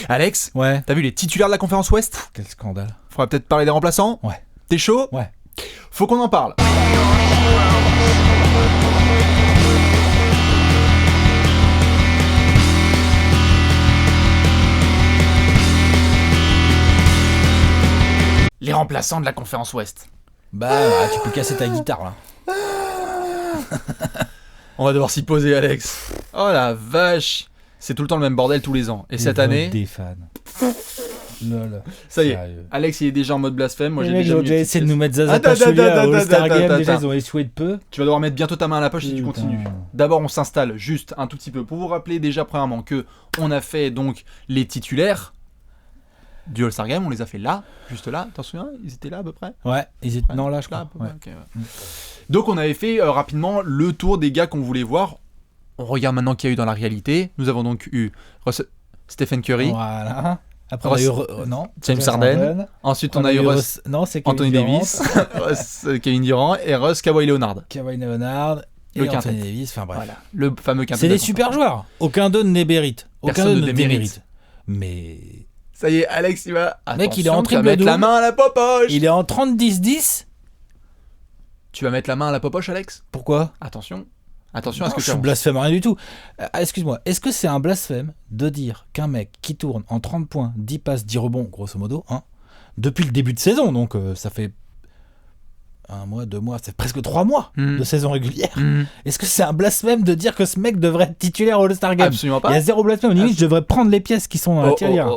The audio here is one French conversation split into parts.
Alex, Ouais. t'as vu les titulaires de la conférence Ouest ? Quel scandale. Faudra peut-être parler des remplaçants ? Ouais. T'es chaud ? Ouais. Faut qu'on en parle. Les remplaçants de la conférence Ouest. Bah, tu peux casser ta guitare là. On va devoir s'y poser, Alex. Oh la vache. C'est tout le temps le même bordel tous les ans. Et cette année, Des fans. Lol. ça y est. Sérieux. Alex, il est déjà en mode blasphème. Moi, Les j'ai mecs, déjà ils ont mis déjà une essayé de petite nous mettre pièce. Zaza Attends, Pachulia attends, au All-Star attends, Game. attends, Déjà, attends. ils ont échoué de peu. Tu vas devoir mettre bientôt ta main à la poche si tu Putain. continues. D'abord, on s'installe juste un tout petit peu pour vous rappeler déjà premièrement que on a fait donc les titulaires du All-Star Game. On les a fait là, juste là. T'en souviens ? Ils étaient là à peu près. Ouais, ils étaient. Non, là, je Là, à crois. peu Ouais. près, ok, ouais. Donc, on avait fait rapidement le tour des gars qu'on voulait voir. On regarde maintenant qui y a eu dans la réalité. Nous avons donc eu Stephen Curry. Voilà. Après, Ross- on a eu. Non. James Harden. Ensuite, on a eu Russ, Non, c'est Kevin Anthony Durant, Davis, Russ, Kevin Durant et Russ Kawhi Leonard. Kawhi Leonard. Le Et Anthony quintet. Davis. Enfin bref. Voilà, le fameux quintet. C'est de la des super conférence. joueurs. Aucun d'eux ne les mérite. Aucun Personne d'eux ne ne les les mérite. mérite. Mais. Ça y est, Alex, il va. Mec, il est Attention, en tu vas triple mettre la double. main à la popoche. Il est en 30-10-10. Tu vas mettre la main à la popoche, Alex ? Pourquoi? Attention. Attention à ce Non, que je tu suis avances. blasphème, rien du tout. Excuse-moi, est-ce que c'est un blasphème de dire qu'un mec qui tourne en 30 points, 10 passes, 10 rebonds, grosso modo, hein, depuis le début de saison, donc ça fait 1 mois, 2 mois, c'est presque 3 mois Mhm. de saison régulière, Mhm. est-ce que c'est un blasphème de dire que ce mec devrait être titulaire au All-Star Game? Absolument Il y pas. a zéro blasphème, limite je devrais prendre les pièces qui sont dans la tirelire.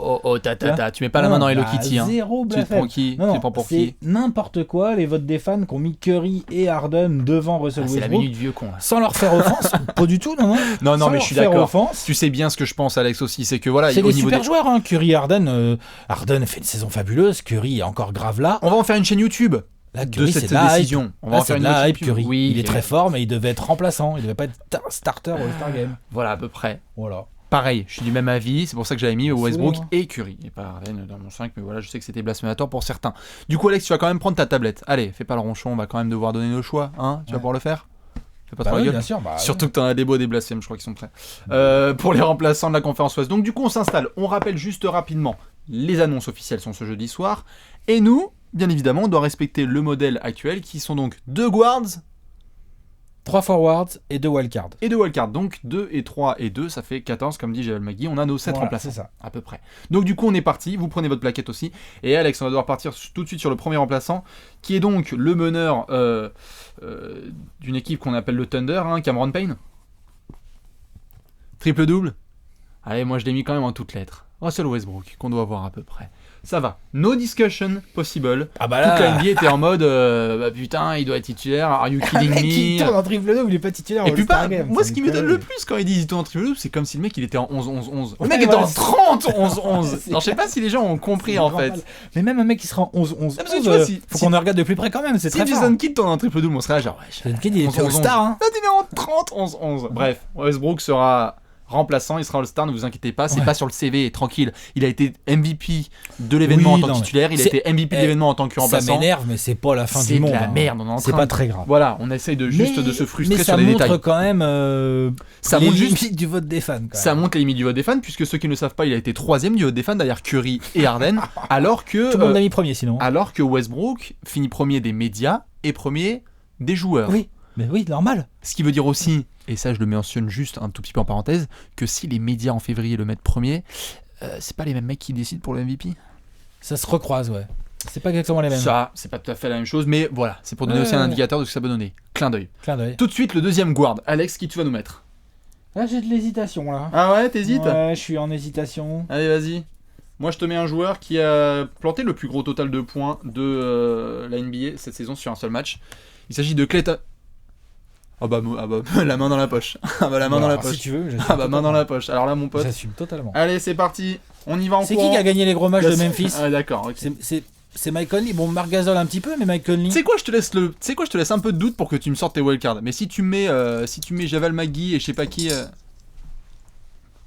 Tu mets pas la main dans Hello Bah, Kitty. Hein. Zéro Tu te blasphème. prends qui ? Non, Tu te non, prends pour c'est qui ? n'importe quoi, les votes des fans qui ont mis Curry et Harden devant Russell Ah, c'est la Westbrook, minute vieux con. Là. sans leur faire offense. Pas du tout, non. Non, Sans mais leur je suis faire d'accord. offense. Tu sais bien ce que je pense, Alex, aussi. C'est que voilà, C'est au des niveau super des... joueurs, hein. Curry et Harden. Harden fait une saison fabuleuse. Curry est encore grave là. On va en faire une chaîne YouTube Là, de Curry, cette c'est de la décision. hype. On va Là, en c'est faire de une la autre hype, YouTube. Curry. Oui, Il est très fort, mais il devait être remplaçant. Il devait pas être starter au All-Star Game. Voilà, à peu près. Voilà. Pareil, je suis du même avis. C'est pour ça que j'avais mis Westbrook Souvent. et Curry. Et pas Harden dans mon 5, mais voilà, je sais que c'était blasphématoire pour certains. Du coup, Alex, tu vas quand même prendre ta tablette. Allez, fais pas le ronchon, on va quand même devoir donner nos choix. Hein, tu vas Ouais. pouvoir le faire ? Fais pas Bah trop la oui, gueule. bien sûr. Bah, Surtout que t'en as des beaux, des blasphèmes, je crois qu'ils sont prêts. Pour les remplaçants de la conférence Ouest. Donc du coup, on s'installe. On rappelle juste rapidement, les annonces officielles sont ce jeudi soir. Et nous, bien évidemment, on doit respecter le modèle actuel, qui sont donc 2 guards 3 forwards et 2 wildcards. et 2 wildcards. Donc 2 et 3 et 2, ça fait 14, comme dit Javel Magui. On a nos 7 Voilà, remplaçants, c'est ça. à peu près. Donc du coup, on est parti. Vous prenez votre plaquette aussi. Et Alex, on va devoir partir tout de suite sur le premier remplaçant, qui est donc le meneur d'une équipe qu'on appelle le Thunder, hein, Cameron Payne. Triple-double. Allez, moi je l'ai mis quand même en toutes lettres. Russell Westbrook, qu'on doit voir à peu près. Ça va. No discussion possible. Ah bah Toute la là. NBA était en mode bah putain, il doit être titulaire. Are you kidding Mec, il me? tourne en triple double, il est pas titulaire. Et au puis All-Star pas, Game. moi C'est ce qui une m'étonne connerie. le plus quand ils disent il tourne en triple double, c'est comme si le mec il était en 11-11-11. Le Ouais, mec était voilà, en c'est- 30-11-11. C'est- Alors je sais pas si les gens ont compris C'est en normal. fait. Mais même un mec qui sera en 11-11. parce que tu vois, faut qu'on le regarde de plus près quand même, c'est Si très fort. Jason Kidd tourne en triple double, on serait là genre ouais. Jason Kidd, il était 11-11-11. All-Star, hein. Là, il est en 30-11-11. Bref, Westbrook sera remplaçant, il sera All-Star, ne vous inquiétez pas, c'est Ouais. pas sur le CV, tranquille. Il a été MVP de l'événement Oui, en tant que non, mais titulaire, il a c'est- été MVP de l'événement en tant que Ça remplaçant. m'énerve, mais c'est pas la fin C'est du de monde. la hein. merde, on est en C'est train pas de- très grave. Voilà, on essaye de juste Mais- de se frustrer mais sur ça les montre détails. quand même Ça les montre juste- limites du vote des fans. Quand Ça même. monte les limites du vote des fans, puisque ceux qui ne le savent pas, il a été 3ème du vote des fans derrière Curry et Harden, alors que Tout le monde l'a mis premier sinon. alors que Westbrook finit premier des médias et premier des joueurs. Oui, mais oui, normal. Ce qui veut dire aussi, et ça je le mentionne juste un tout petit peu en parenthèse, que si les médias en février le mettent premier, c'est pas les mêmes mecs qui décident pour le MVP. Ça se recroise, ouais. C'est pas exactement les mêmes. Ça, c'est pas tout à fait la même chose, mais voilà, c'est pour donner Ouais, aussi un ouais. indicateur de ce que ça peut donner. Clin d'œil. Clin d'œil. Tout de suite, le deuxième guard. Alex, qui tu vas nous mettre? Là, j'ai de l'hésitation là. Ah ouais, t'hésites? Ouais, je suis en hésitation. Allez, vas-y. Moi, je te mets un joueur qui a planté le plus gros total de points de la NBA cette saison sur un seul match. Il s'agit de Klay Thompson. Ah bah, la main dans la poche. Ah bah, la main dans la Alors, poche. Si tu veux, Ah bah, main dans la poche. Alors là, mon pote. J'assume totalement. Allez, c'est parti. On y va en C'est courant. qui a gagné les gros matchs de Memphis? Ah, d'accord. ok. C'est Mike Conley. Bon, Marc Gasol un petit peu, mais Mike Conley. Tu sais quoi, je te laisse un peu de doute pour que tu me sortes tes wildcards. Mais si tu mets Javel Magui et je sais pas qui.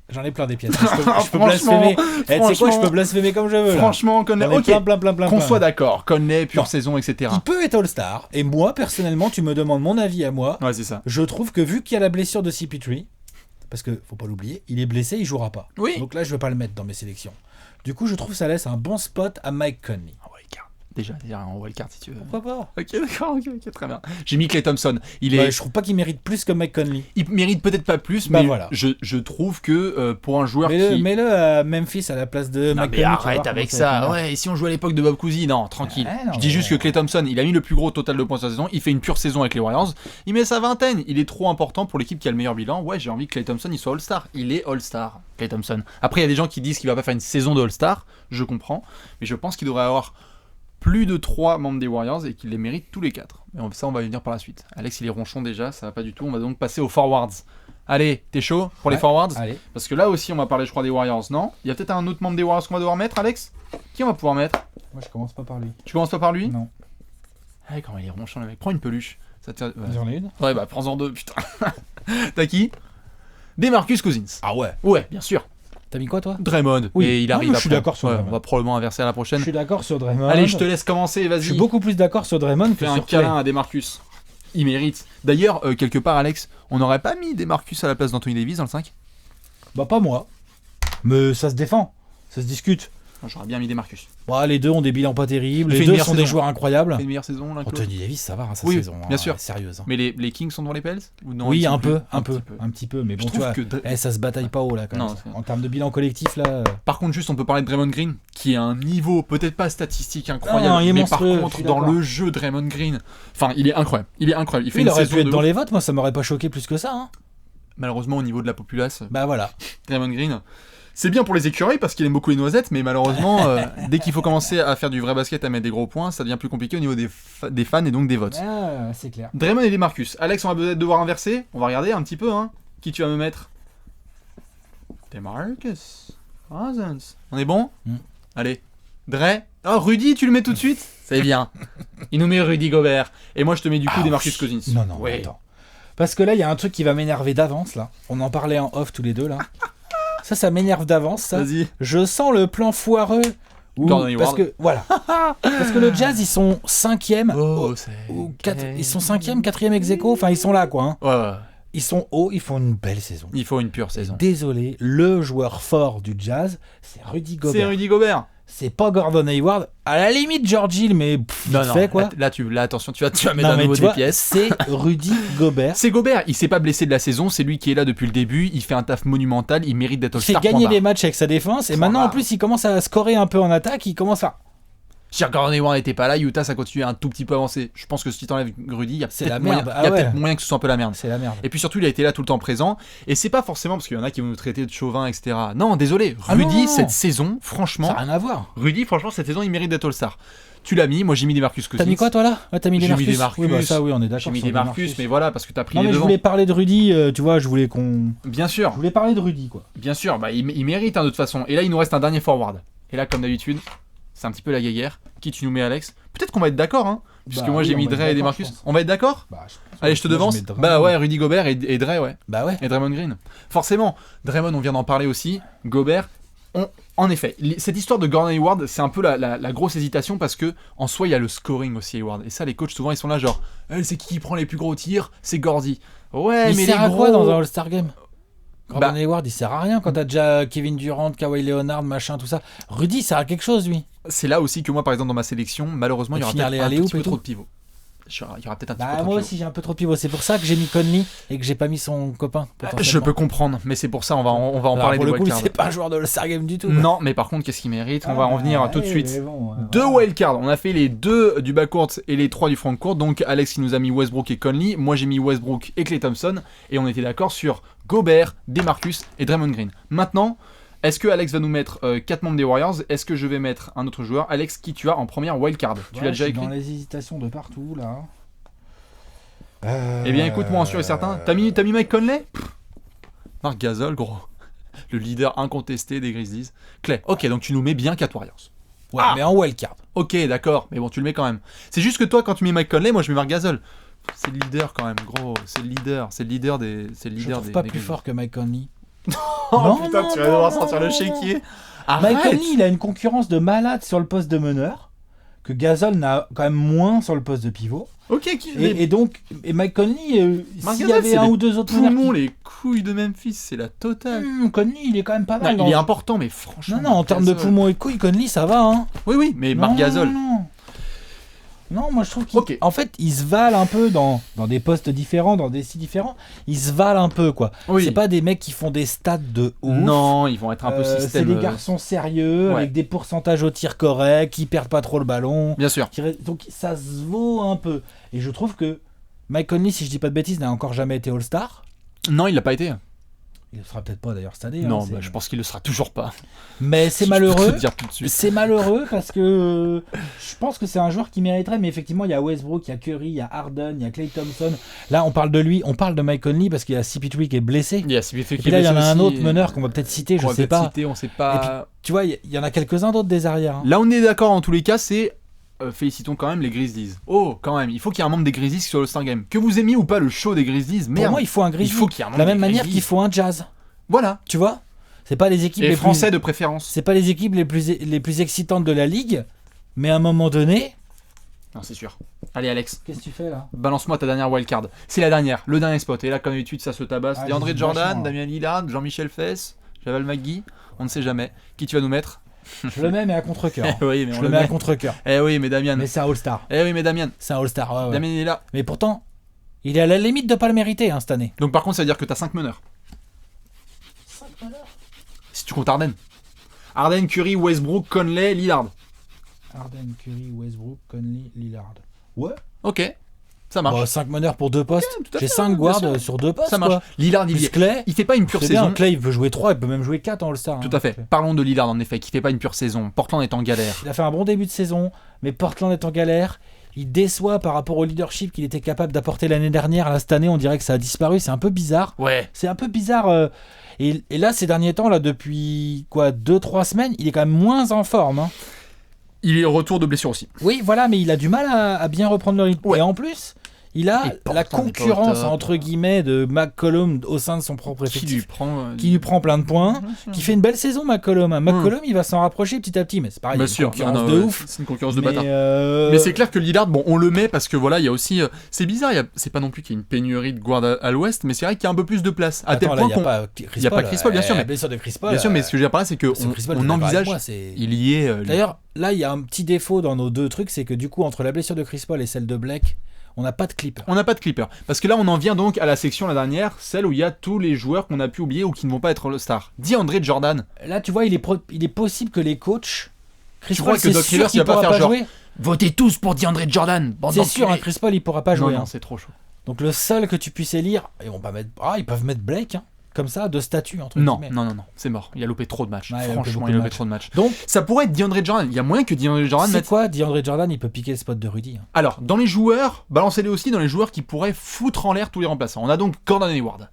J'en ai plein des pièces. Je peux Franchement, blasphémer. Eh, tu sais quoi, je franchement, peux blasphémer comme je veux. Là. Franchement, Conley. J'en ai Ok. plein. Qu'on soit d'accord. Conley, pure Non. saison, etc. Il peut être All-Star. Et moi, personnellement, tu me demandes mon avis à moi. Ouais, c'est ça. Je trouve que vu qu'il y a la blessure de CP3, parce que faut pas l'oublier, il est blessé, il jouera pas. Oui. Donc là, je vais pas le mettre dans mes sélections. Du coup, je trouve que ça laisse un bon spot à Mike Conley. En wildcard. Déjà en wildcard si tu veux. Pourquoi pas? Ok, d'accord, ok, très bien. J'ai mis Klay Thompson. Je trouve pas qu'il mérite plus que Mike Conley. Il mérite peut-être pas plus, Bah mais voilà. je trouve que pour un joueur Mets-le à Memphis à la place de Non Mike mais Conley. tu vas arrête voir avec comment va ça, finir. ouais, et si on jouait à l'époque de Bob Cousy, non, tranquille. Non, Je dis juste que Klay Thompson, il a mis le plus gros total de points sur la saison, il fait une pure saison avec les Warriors, il met sa vingtaine, il est trop important pour l'équipe qui a le meilleur bilan, ouais j'ai envie que Klay Thompson il soit All-Star, il est All-Star, Klay Thompson. Après il y a des gens qui disent qu'il va pas faire une saison de All-Star, je comprends, mais je pense qu'il devrait avoir plus de 3 membres des Warriors et qu'il les mérite tous les 4. Mais ça on va y venir par la suite. Alex il est ronchon déjà, ça va pas du tout, on va donc passer aux forwards. Allez, t'es chaud pour les forwards? Allez. Parce que là aussi, on va parler, je crois, des Warriors, non? Il y a peut-être un autre membre des Warriors qu'on va devoir mettre, Alex? Qui on va pouvoir mettre? Moi, je commence pas par lui. Tu commences pas par lui? Non. Ah, comment il est ronchant, le mec. Prends une peluche. Ça te fait... J'en ai une. Ouais, bah prends-en 2, putain. T'as qui? DeMarcus Cousins. Ah ouais. Ouais, bien sûr. T'as mis quoi, toi? Draymond. Oui. Et il Non, arrive mais je suis après. d'accord sur Ouais, Draymond. on va probablement inverser à la prochaine. Je suis d'accord sur Draymond. Allez, je te laisse commencer, vas-y. Je suis beaucoup plus d'accord sur Draymond que Fais un sur câlin Clay. à DeMarcus. Il mérite. D'ailleurs, quelque part, Alex, on n'aurait pas mis DeMarcus à la place d'Anthony Davis dans le 5? Bah, pas moi. Mais ça se défend. Ça se discute. Moi, j'aurais bien mis DeMarcus. Bon, les deux ont des bilans pas terribles. Il fait Les une deux meilleure sont des saison. joueurs incroyables. Il fait une meilleure saison, là, Claude. Anthony Davis, ça va, hein, sa Oui, saison. bien sûr. Sérieuse. hein. Mais les Kings sont devant les Pels? Ou non, Oui, ils sont un plus peu. Un petit peu. Mais Je bon, tu trouve vois, que ça se bataille pas haut, là, quand Non, même. c'est- En termes de bilan collectif, là. Par contre, juste, on peut parler de Draymond Green, qui a un niveau peut-être pas statistique incroyable, Non, il est mais par monstrueux, je contre, suis dans d'accord. le jeu, Draymond Green, enfin, il est incroyable. Il est incroyable. Il fait Il une aurait saison pu être de dans ouf. les votes, moi, ça m'aurait pas choqué plus que ça. Hein. Malheureusement, au niveau de la populace, Bah voilà. Draymond Green, c'est bien pour les écureuils parce qu'il aime beaucoup les noisettes, mais malheureusement, dès qu'il faut commencer à faire du vrai basket, à mettre des gros points, ça devient plus compliqué au niveau des fans et donc des votes. Ah, c'est clair. Draymond et DeMarcus. Alex, on va peut-être devoir inverser. On va regarder un petit peu, hein. Qui tu vas me mettre? DeMarcus Cousins. On est bon? Allez. Dre. Oh, Rudy, tu le mets tout de suite? C'est bien. Il nous met Rudy Gobert. Et moi, je te mets du coup DeMarcus Cousins. Non, Ouais. attends. Parce que là, il y a un truc qui va m'énerver d'avance, là. On en parlait en off tous les deux, là. Ça m'énerve d'avance, ça. Vas-y. Je sens le plan foireux. Gordon Parce Hayward. que, voilà. Parce que le Jazz, ils sont 5e. Oh, c'est... Ils sont 5e, 4e ex aequo. Enfin, ils sont là, quoi. Hein. Ouais. Ils sont hauts, ils font une belle saison. Il faut une pure saison. Désolé, le joueur fort du Jazz, c'est Rudy C'est Gobert. Rudy Gobert. C'est pas Gordon Hayward. À la limite, George Hill, mais vite fait, quoi. Là, attention, tu vas mettre Non, à mais nouveau tu des vois, pièces. c'est Rudy Gobert. C'est Gobert, il s'est pas blessé de la saison, c'est lui qui est là depuis le début, il fait un taf monumental, il mérite d'être Il fait All-Star. gagner point les barre. matchs avec sa défense. Et Point maintenant, en barre. plus, il commence à scorer un peu en attaque. Il commence à... Si Gordon Hayward n'était pas là, Utah ça continue un tout petit peu avancé. Je pense que si tu enlèves Rudy, il y a C'est peut-être la moyen, merde. il y a Ah ouais. peut-être moyen que ce soit un peu la merde. C'est la merde. Et puis surtout, il a été là tout le temps présent. Et c'est pas forcément parce qu'il y en a qui vont nous traiter de chauvin, etc. Non, désolé. Ah non, Rudy, non. cette saison, Ça n'a franchement, rien à voir. Rudy, franchement, cette saison, il mérite d'être All-Star. Tu l'as mis, moi j'ai mis des Marcus Cousins. T'as mis quoi, toi, là? Ouais, t'as mis des J'ai mis des Marcus. Oui, bah ça, oui, on est d'accord. J'ai mis sur des Marcus, mais voilà, parce que t'as pris Non, les mais je devants. voulais parler de Rudy. Tu vois, je voulais qu'on... Bien sûr, Je voulais parler de Rudy, quoi. bien sûr, bah, il mérite hein, de toute façon. Et là, il nous reste un dernier forward. Et là, comme d'habitude, c'est un petit peu la guéguerre. Qui tu nous mets, Alex? Peut-être qu'on va être d'accord, hein. Puisque Bah moi oui, j'ai on mis va être Dre et des d'accord, Marcus. je pense. On va être d'accord? Bah, je pense Allez, je te moi, devance. mets Draymond. Bah ouais, Rudy Gobert et Dre, ouais. Bah ouais. Et Draymond Green. Forcément, Draymond, on vient d'en parler aussi. Gobert. En effet, cette histoire de Gordon Hayward, c'est un peu la grosse hésitation parce que en soi, il y a le scoring aussi, Hayward. Et ça, les coachs, souvent, ils sont là genre, c'est qui prend les plus gros tirs? C'est Gordy. Ouais, Il mais sert les à gros... quoi dans un All-Star Game? Gordon Bah- Hayward, il sert à rien quand t'as déjà Kevin Durant, Kawhi Leonard, machin, tout ça. Rudy, il sert à quelque chose, lui. C'est là aussi que moi, par exemple, dans ma sélection, malheureusement, il y aura Finir peut-être les un tout alley-oops petit peu et trop tout. de pivots. Il y aura peut-être un petit peu Bah, trop moi de aussi, j'ai un peu trop de pivot. C'est pour ça que j'ai mis Conley et que j'ai pas mis son copain. pivots. Je potentiellement. peux comprendre, mais c'est pour ça, on va en Alors, parler pour des le coup, wildcards. c'est pas un joueur de All-Star Game du tout. quoi. Non, mais par contre, qu'est-ce qu'il mérite? On va en venir tout de suite. mais bon, Deux wildcards, on a fait les 2 du backcourt et les 3 du frontcourt. Donc Alex il nous a mis Westbrook et Conley, moi j'ai mis Westbrook et Klay Thompson et on était d'accord sur Gobert, DeMarcus et Draymond Green. Maintenant, est-ce que Alex va nous mettre 4 membres des Warriors? Est-ce que je vais mettre un autre joueur? Alex, qui tu as en première wildcard? Tu l'as déjà écrit? Dans les hésitations de partout, là. Eh bien écoute-moi en sûr et certain. T'as mis Mike Conley? Marc Gasol, gros. Le leader incontesté des Grizzlies. Klay, ok, donc tu nous mets bien 4 Warriors. Ouais, Ah mais en wildcard. Ok, d'accord, mais bon, tu le mets quand même. C'est juste que toi, quand tu mets Mike Conley, moi je mets Marc Gasol. C'est le leader quand même, gros. C'est le leader des. C'est le Je leader trouve des. pas des plus Grizzlies. fort que Mike Conley. Oh Non, putain, non, tu vas non, devoir non, sortir le non, chéquier. Mike Arrête. Conley, il a une concurrence de malade sur le poste de meneur que Gasol n'a quand même moins sur le poste de pivot. Ok, Et donc, Mike Conley, Marc s'il y Gasol, avait c'est un les ou deux autres meneurs poumons, les couilles de Memphis, c'est la totale. Conley, il est quand même pas mal. Non, il est important, mais franchement. Non, en termes de Gasol. poumons et de couilles, Conley, ça va. Hein. Oui, mais Marc Gasol. Non, moi je trouve qu'en Ok. fait, ils se valent un peu dans des postes différents, dans des styles différents. Ils se valent un peu, quoi. Oui. C'est pas des mecs qui font des stats de ouf. Non, ils vont être un peu système. C'est des garçons sérieux, ouais. avec des pourcentages au tir corrects, qui perdent pas trop le ballon. Bien sûr. Donc ça se vaut un peu. Et je trouve que Mike Conley, si je dis pas de bêtises, n'a encore jamais été All-Star. Non, il l'a pas été. Il le sera peut-être pas d'ailleurs cette année. Non, hein, je pense qu'il le sera toujours pas. Mais c'est Je peux te malheureux. le dire tout de suite. C'est malheureux parce que je pense que c'est un joueur qui mériterait, mais effectivement, il y a Westbrook, il y a Curry, il y a Harden, il y a Klay Thompson. Là, on parle de lui, on parle de Mike Conley parce qu'il y a CP3 qui est blessé. Il y a CP3 Et puis là, il y en a un autre meneur qu'on va peut-être citer, je sais pas. On sait pas. Tu vois, il y en a quelques-uns d'autres des arrières. Hein. Là, on est d'accord en tous les cas, c'est. Félicitons quand même les Grizzlies. Oh, quand même, il faut qu'il y ait un membre des Grizzlies sur le Star Game. Que vous aimiez ou pas le show des Grizzlies, merde. Pour moi, il faut un Grizzly. Il faut qu'il y ait un de membre la même des manière Grizzlies. qu'il faut un Jazz. Voilà. Tu vois, c'est pas les équipes Et les français plus, de préférence. c'est pas les équipes les plus excitantes de la ligue, mais à un moment donné, Non, c'est sûr. Allez, Alex, qu'est-ce que tu fais là? balance-moi ta dernière wildcard. C'est la dernière, le dernier spot. Et là, comme d'habitude, ça se tabasse. Ah, DeAndre j'hésite Jordan, vachement, Damien Lillard, Jean-Michel Fess, Javal McGee. On ne sait jamais. Qui tu vas nous mettre? Je le mets mais à contre-cœur. Eh oui, mais Je on le le mets à met. contre-cœur. Eh oui, mais Damien. Mais c'est un All-Star. Eh oui, mais Damien. C'est un All-Star, ouais. Damien il est là. Mais pourtant, il est à la limite de pas le mériter hein, cette année. Donc par contre, ça veut dire que t'as 5 meneurs. Si tu comptes Harden. Harden, Curry, Westbrook, Conley, Lillard. Harden, Curry, Westbrook, Conley, Lillard. Ouais. Ok, ça marche. 5 meneurs pour 2 postes. tout à J'ai fait, 5 bien guards sûr. sur 2 postes. Ça marche. Quoi. Lillard, il Plus y est. Clay. Il fait pas une pure C'est saison. bien, Clay, il peut jouer 3, il peut même jouer 4 en All-Star. Tout à fait. Parlons de Lillard en effet, qui fait pas une pure saison. Portland est en galère. Il a fait un bon début de saison, mais Portland est en galère. Il déçoit par rapport au leadership qu'il était capable d'apporter l'année dernière. Là, cette année, on dirait que ça a disparu. C'est un peu bizarre. Ouais. C'est un peu bizarre. Et là, ces derniers temps, là, depuis 2-3 semaines, il est quand même moins en forme. Hein. Il est au retour de blessure aussi. Oui, voilà, mais il a du mal à bien reprendre le rythme. Ouais. Et en plus, il a Et Portland la n'est pas au concurrence, top. entre guillemets, de McCollum au sein de son propre Qui lui effectif. prend. Qui lui prend plein de points, qui fait une belle saison, McCollum. McCollum, il va s'en rapprocher petit à petit, mais c'est pareil, Bien il y a sûr. une concurrence Non, de ouais, ouf. C'est une concurrence de Mais, bâtard. Mais c'est clair que Lillard, bon, on le met parce que voilà, il y a aussi. C'est bizarre, c'est pas non plus qu'il y ait une pénurie de guards à l'ouest, mais c'est vrai qu'il y a un peu plus de place. À tel Attends, là, point il n'y a qu'on. pas Chris il y a pas Paul, Chris Paul, bien sûr, la mais- blessure de Chris Paul. Bien sûr, mais ce que je veux dire par là, c'est parce que Chris Paul, qu'on il est d'accord avec envisage. moi, c'est- Il y est. D'ailleurs, là, il y a un petit défaut dans nos deux trucs, c'est que du coup, entre la blessure de Chris Paul et celle de Blake, on n'a pas de clipper. On n'a pas de clipper. Parce que là, on en vient donc à la section la dernière, celle où il y a tous les joueurs qu'on a pu oublier ou qui ne vont pas être All-Star. DeAndre Jordan. Là, tu vois, il est possible que les coachs. Chris Tu Paul, crois que c'est Doc sûr Rivers, il qu'il va pas pourra faire pas genre, jouer. Votez tous pour DeAndre Jordan. bande C'est sûr, d'enculés. Chris Paul, il pourra pas jouer. Non, hein. c'est trop chaud. Donc le seul que tu puisses élire, et on va mettre, ils peuvent mettre Blake, hein, comme ça, de statut entre Non, guillemets. non, c'est mort. Il a loupé trop de matchs. Ouais, il a loupé Franchement, beaucoup il a de loupé matchs. trop de matchs. Donc, Ça pourrait être DeAndre Jordan. Il y a moyen que DeAndre Jordan c'est mette. quoi, DeAndre Jordan, il peut piquer le spot de Rudy. Hein. Alors, dans les joueurs, balancez-les aussi dans les joueurs qui pourraient foutre en l'air tous les remplaçants. On a donc Gordon Hayward.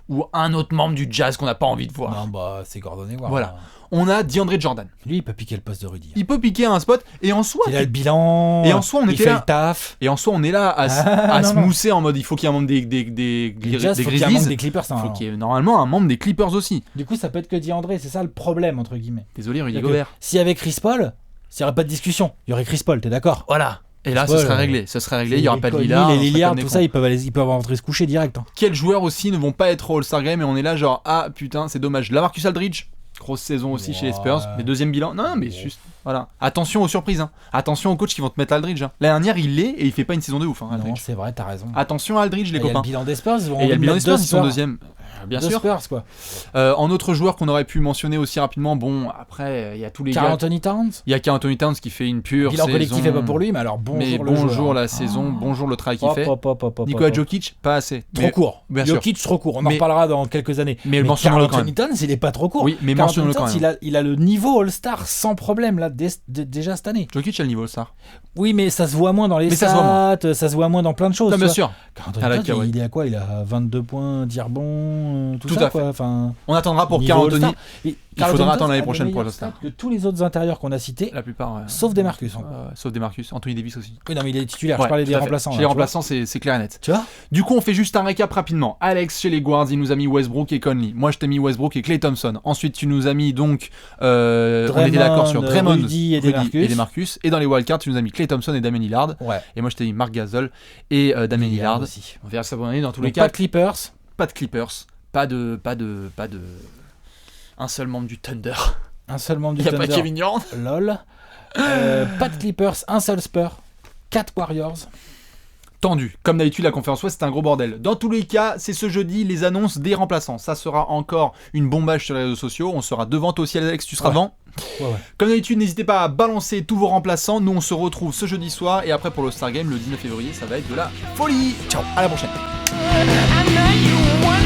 Ou un autre membre du Jazz qu'on n'a pas envie de voir. Non, bah c'est Gordon Hayward. Voilà. hein. On a DeAndre Jordan. Lui, il peut piquer le poste de Rudy. hein. Il peut piquer un spot. Et en soi, Il a le bilan. Et en soi, on il était fait là. le taf. Et en soi, on est là à, Ah, se non, non. mousser en mode il faut qu'il y ait un membre des Les Jazz, faut qu'il y ait un membre Grizzlies. des Clippers. Il hein, faut alors. qu'il y ait normalement un membre des Clippers aussi. Du coup, ça peut être que DeAndre, c'est ça le problème, entre guillemets. Désolé, Rudy C'est-à-dire que Gobert. S'il y avait Chris Paul, s'il n'y aurait pas de discussion. Il y aurait Chris Paul, t'es d'accord? Voilà. Et là, ce Paul, serait réglé. Ce serait réglé. Il n'y aura pas de Lillard. Les on serait Lillard, comme des tout cons. ça, ils peuvent rentrer se coucher direct. hein. Quels joueurs aussi ne vont pas être au All-Star Game et on est là genre ah putain c'est dommage. Lamarcus Aldridge, grosse saison aussi chez les Spurs, mais deuxième bilan. Non mais juste voilà. Attention aux surprises. Hein. Attention aux coachs qui vont te mettre Aldridge. Hein. L'année dernière il l'est et il fait pas une saison de ouf. Hein, Non, Aldridge. c'est vrai, t'as raison. Attention à Aldridge les Il y a le copains. bilan des Spurs, ils vont Et il y a le bilan des Spurs, ils sont Spurs. deuxième. Bien Deux sûr. Spurs, quoi. En autre joueur qu'on aurait pu mentionner aussi rapidement, bon après il y a tous les Karl gars. Anthony Towns. Il y a Karl Anthony Towns qui fait une pure Bilan saison. collectif est pas pour lui, mais alors bonjour mais le bonjour joueur. la saison, bonjour le travail qu'il Hop, fait. hop, hop, hop, hop, Nikola hop. Jokic, pas assez. Trop Mais- court. bien sûr. Jokic trop court. On en Mais- reparlera dans quelques années. Mais Karl mentionnons-le quand Anthony Towns, il est pas trop court. Oui, mais Karl mentionnons-le Anthony quand Towns, il a le niveau All-Star sans problème là déjà cette année. Jokic a le niveau ça. Oui, mais ça se voit moins dans les Mais ça stats, se voit ça se voit moins dans plein de choses. Non, tu bien vois. sûr. Karl Anthony À la Towns, Kawhi. il est à quoi? Il a 22 points, 10 rebonds, tout Tout ça, à fait. quoi. Enfin, On attendra pour niveau Karl Anthony. All-Star. Et Il Karl faudra Anthony attendre l'année a des prochaine pour meilleurs All-Star. stats que tous les autres intérieurs qu'on a cités, La plupart. sauf Demarcus. Encore. Sauf Demarcus. Anthony Davis aussi. Oui, non, mais il est titulaire. Ouais, je parlais tout des à fait. remplaçants. Chez là, les tu vois. remplaçants, c'est clair et net. Tu vois. Du coup, on fait juste un récap rapidement. Alex, chez les Guards, il nous a mis Westbrook et Conley. Moi, je t'ai mis Westbrook et Klay Thompson. Ensuite, tu nous as mis donc. On était d'accord sur Draymond, Rudy et Demarcus. Et dans les wildcards, tu nous as mis Klay Thompson et Damian Lillard. Ouais. Et moi, je t'ai mis Marc Gasol et Damian Lillard. aussi. On verra ça bonne année dans tous les Donc, cas. pas de Clippers. Pas de Clippers. Pas de. Un seul membre du Thunder. Un seul membre Il du n'y a Thunder. pas Kevin Durant. Lol. Pas de Clippers, un seul Spurs, 4 Warriors. Tendu. Comme d'habitude, la conférence Ouest, c'est un gros bordel. Dans tous les cas, c'est ce jeudi les annonces des remplaçants. Ça sera encore une bombage sur les réseaux sociaux. On sera devant toi aussi, Alex. Tu seras devant. Ouais. Comme d'habitude, n'hésitez pas à balancer tous vos remplaçants. Nous, on se retrouve ce jeudi soir. Et après, pour le Star Game, le 19 février, ça va être de la folie. Ciao, à la prochaine. I know you want